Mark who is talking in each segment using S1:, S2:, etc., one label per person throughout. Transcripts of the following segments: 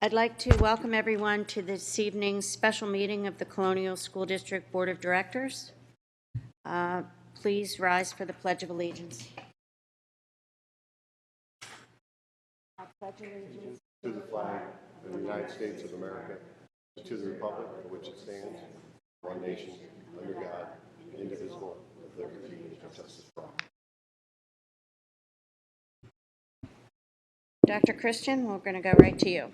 S1: I'd like to welcome everyone to this evening's special meeting of the Colonial School District Board of Directors. Please rise for the Pledge of Allegiance. I pledge allegiance
S2: to the flag of the United States of America, to the republic for which it stands, one nation, under God, indivisible, with liberty and justice for all.
S1: Dr. Christian, we're going to go right to you.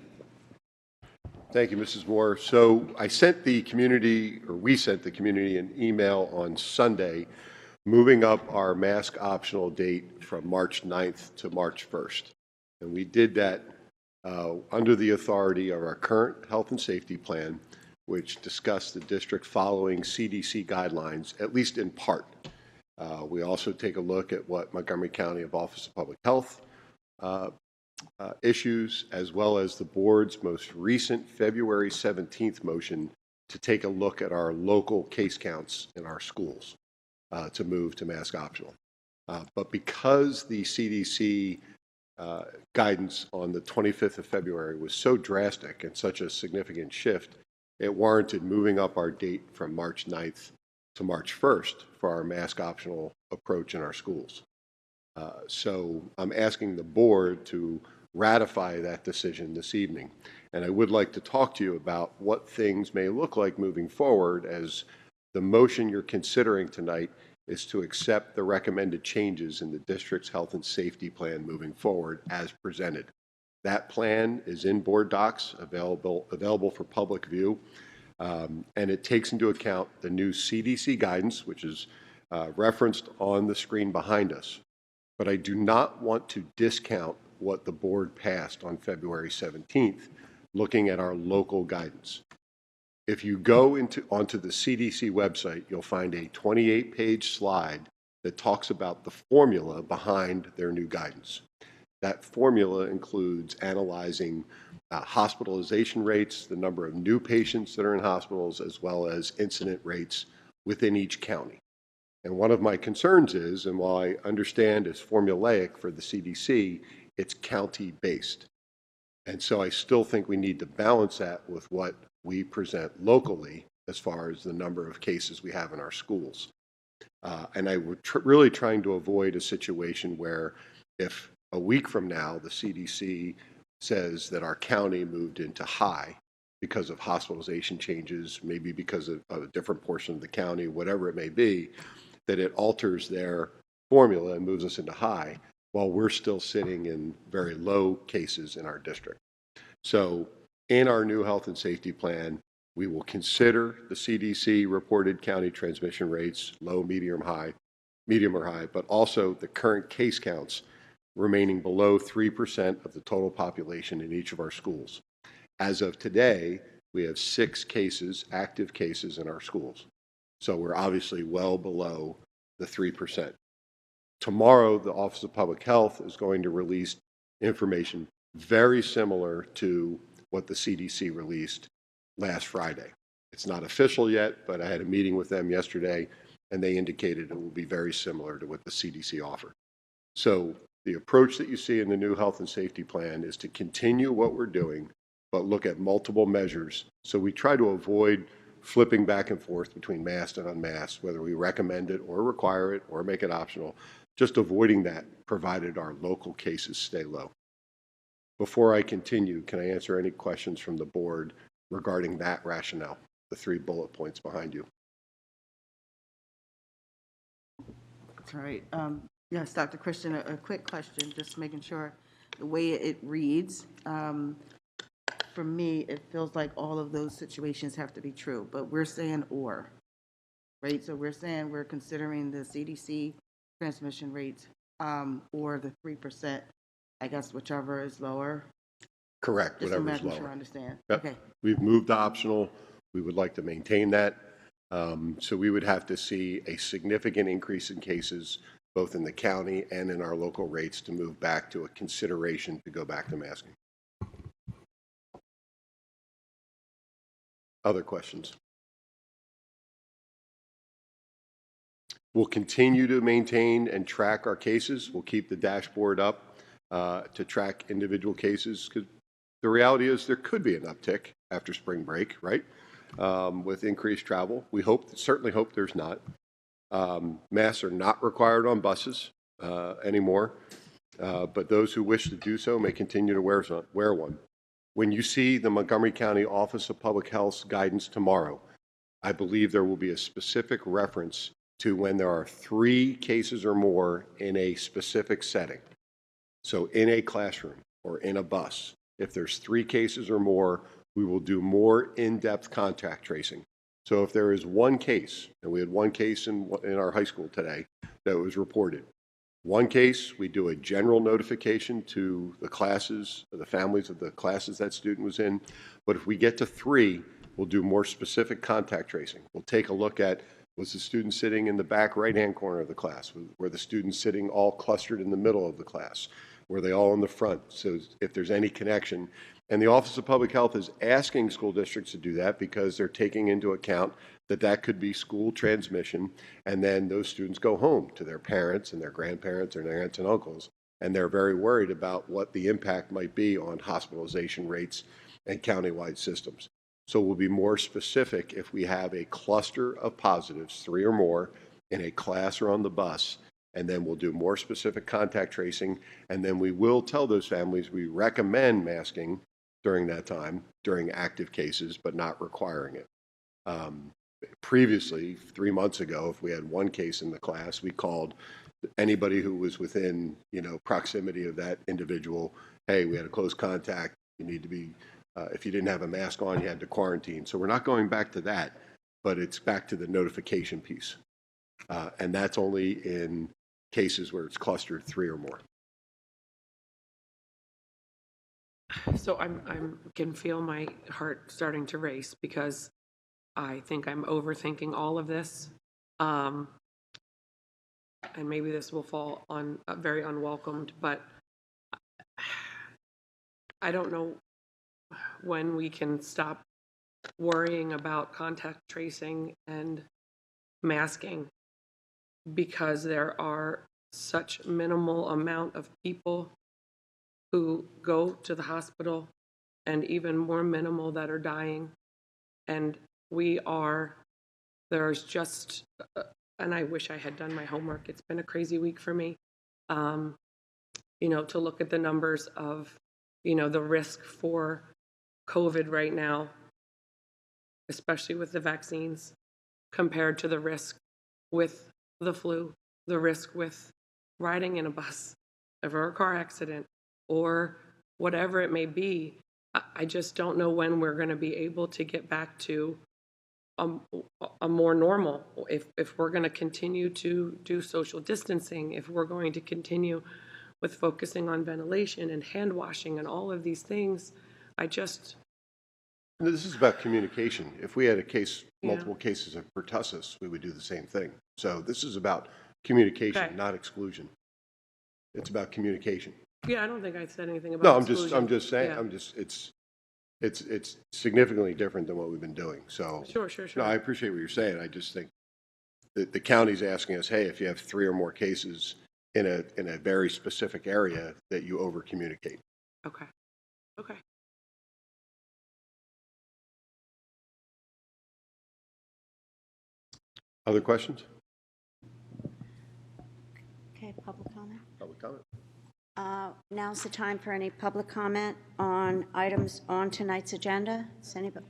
S2: Thank you, Mrs. Moore. So we sent the community an email on Sunday moving up our mask optional date from March 9th to March 1st. And we did that under the authority of our current health and safety plan, which discussed the district following CDC guidelines, at least in part. We also take a look at what Montgomery County Office of Public Health issues, as well as the board's most recent February 17th motion to take a look at our local case counts in our schools to move to mask optional. But because the CDC guidance on the 25th of February was so drastic and such a significant shift, it warranted moving up our date from March 9th to March 1st for our mask optional approach in our schools. So I'm asking the board to ratify that decision this evening. And I would like to talk to you about what things may look like moving forward, as the motion you're considering tonight is to accept the recommended changes in the district's health and safety plan moving forward as presented. That plan is in board docs, available for public view, and it takes into account the new CDC guidance, which is referenced on the screen behind us. But I do not want to discount what the board passed on February 17th, looking at our local guidance. If you go onto the CDC website, you'll find a 28-page slide that talks about the formula behind their new guidance. That formula includes analyzing hospitalization rates, the number of new patients that are in hospitals, as well as incident rates within each county. And one of my concerns is, and while I understand it's formulaic for the CDC, it's county-based. And so I still think we need to balance that with what we present locally as far as the number of cases we have in our schools. And I would really trying to avoid a situation where if a week from now the CDC says that our county moved into high because of hospitalization changes, maybe because of a different portion of the county, whatever it may be, that it alters their formula and moves us into high while we're still sitting in very low cases in our district. So in our new health and safety plan, we will consider the CDC reported county transmission rates, low, medium, or high, but also the current case counts remaining below 3% of the total population in each of our schools. As of today, we have 6 cases, active cases in our schools. So we're obviously well below the 3%. Tomorrow, the Office of Public Health is going to release information very similar to what the CDC released last Friday. It's not official yet, but I had a meeting with them yesterday, and they indicated it will be very similar to what the CDC offered. So the approach that you see in the new health and safety plan is to continue what we're doing, but look at multiple measures. So we try to avoid flipping back and forth between masked and unmasked, whether we recommend it or require it or make it optional, just avoiding that provided our local cases stay low. Before I continue, can I answer any questions from the board regarding that rationale, the 3 bullet points behind you?
S3: That's right. Yes, Dr. Christian, a quick question, just making sure the way it reads. For me, it feels like all of those situations have to be true, but we're saying or, right? So we're saying we're considering the CDC transmission rates or the 3%, I guess, whichever is lower.
S2: Correct,
S3: Just
S2: whatever is
S3: making
S2: lower.
S3: sure I understand.
S2: Yep.
S3: Okay.
S2: We've moved to optional. We would like to maintain that. So we would have to see a significant increase in cases, both in the county and in our local rates, to move back to a consideration to go back to masking. Other questions? We'll continue to maintain and track our cases. We'll keep the dashboard up to track individual cases, because The reality is there could be an uptick after spring break, right? With increased travel. We certainly hope there's not. Masks are not required on buses anymore, but those who wish to do so may continue to wear one. When you see the Montgomery County Office of Public Health's guidance tomorrow, I believe there will be a specific reference to when there are 3 cases or more in a specific setting. So in a classroom or in a bus, if there's 3 cases or more, we will do more in-depth contact tracing. So if there is 1 case, and we had 1 case in our high school today that was reported, 1 case, we do a general notification to the classes, the families of the classes that student was in. But if we get to 3, we'll do more specific contact tracing. We'll take a look at, was the student sitting in the back right-hand corner of the class? Were the students sitting all clustered in the middle of the class? Were they all in the front? So if there's any connection. And the Office of Public Health is asking school districts to do that because they're taking into account that that could be school transmission, and then those students go home to their parents and their grandparents and their aunts and uncles, and they're very worried about what the impact might be on hospitalization rates and countywide systems. So we'll be more specific if we have a cluster of positives, 3 or more, in a class or on the bus, and then we'll do more specific contact tracing, and then we will tell those families we recommend masking during that time, during active cases, but not requiring it. Previously, 3 months ago, if we had 1 case in the class, we called anybody who was within, proximity of that individual. Hey, we had a close contact. You need to be, if you didn't have a mask on, you had to quarantine. So we're not going back to that, but it's back to the notification piece. And that's only in cases where it's clustered 3 or more.
S4: So I'm can feel my heart starting to race because I think I'm overthinking all of this. And maybe this will fall on very unwelcomed, but I don't know when we can stop worrying about contact tracing and masking because there are such minimal amount of people who go to the hospital and even more minimal that are dying. And there's just, and I wish I had done my homework. It's been a crazy week for me, to look at the numbers of, the risk for COVID right now, especially with the vaccines, compared to the risk with the flu, the risk with riding in a bus or a car accident or whatever it may be. I just don't know when we're going to be able to get back to a more normal. If we're going to continue to do social distancing, if we're going to continue with focusing on ventilation and hand washing and all of these things,
S2: This is about communication. If we had multiple cases of pertussis, we would do the same thing. So this is about communication,
S4: Okay.
S2: not exclusion. It's about communication.
S4: Yeah, I don't think I said anything about
S2: No,
S4: exclusion.
S2: I'm just saying,
S4: Yeah.
S2: it's significantly different than what we've been doing. So
S4: Sure.
S2: no, I appreciate what you're saying. I just think that the county's asking us, hey, if you have 3 or more cases in a very specific area, that you over communicate.
S4: Okay.
S2: Other questions?
S1: Okay, public comment.
S2: Public comment?
S1: Now's the time for any public comment on items on tonight's agenda. Is anybody?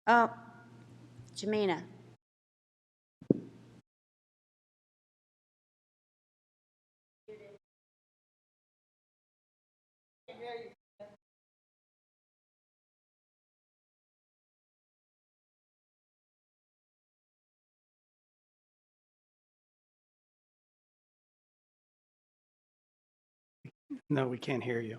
S1: Oh, Jamina.
S5: No, we can't hear you.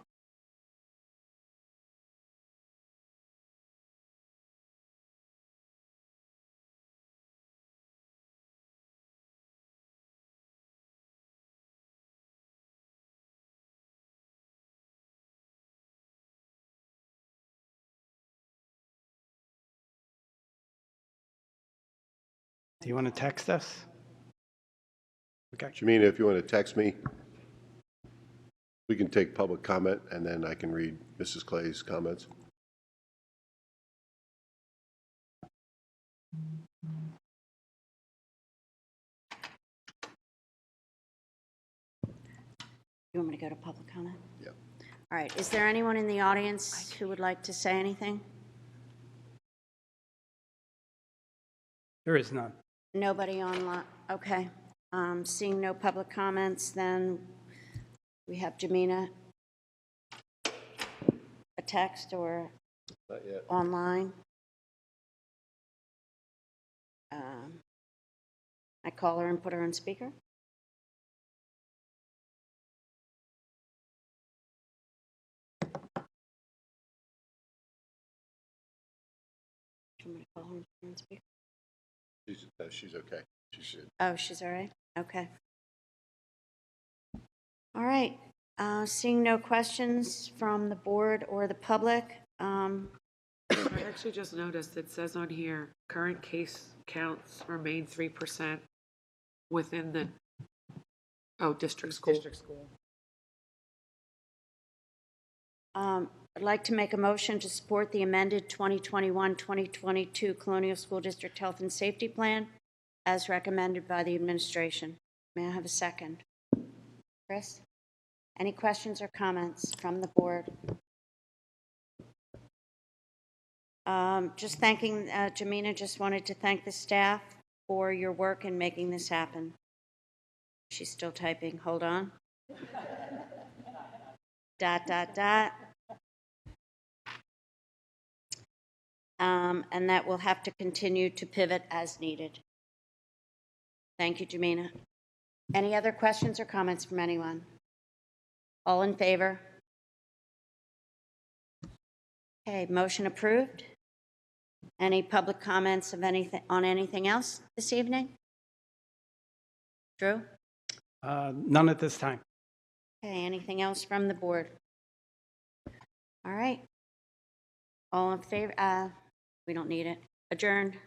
S5: Do you want to text us? Okay.
S2: Jamina, if you want to text me, We can take public comment, and then I can read Mrs. Clay's comments.
S1: You want me to go to public comment?
S2: Yeah.
S1: All right, is there anyone in the audience who would like to say anything?
S5: There is none.
S1: Nobody online, okay. Seeing no public comments, then we have Jamina, a text or
S2: Not yet.
S1: online. I call her and put her on speaker. Do you want me to call her and put her on speaker?
S2: She's okay. She should.
S1: Oh, she's all right? Okay. All right. Seeing no questions from the board or the public,
S4: I actually just noticed it says on here, current case counts remain 3% within the, district school.
S1: I'd like to make a motion to support the amended 2021-2022 Colonial School District Health and Safety Plan as recommended by the administration. May I have a second? Chris? Any questions or comments from the board? Just thanking, Jamina just wanted to thank the staff for your work in making this happen. She's still typing. Hold on. ... And that will have to continue to pivot as needed. Thank you, Jamina. Any other questions or comments from anyone? All in favor? Okay, motion approved. Any public comments of anything on anything else this evening? Drew?
S5: None at this time.
S1: Okay, anything else from the board? All right. All in favor? We don't need it. Adjourned.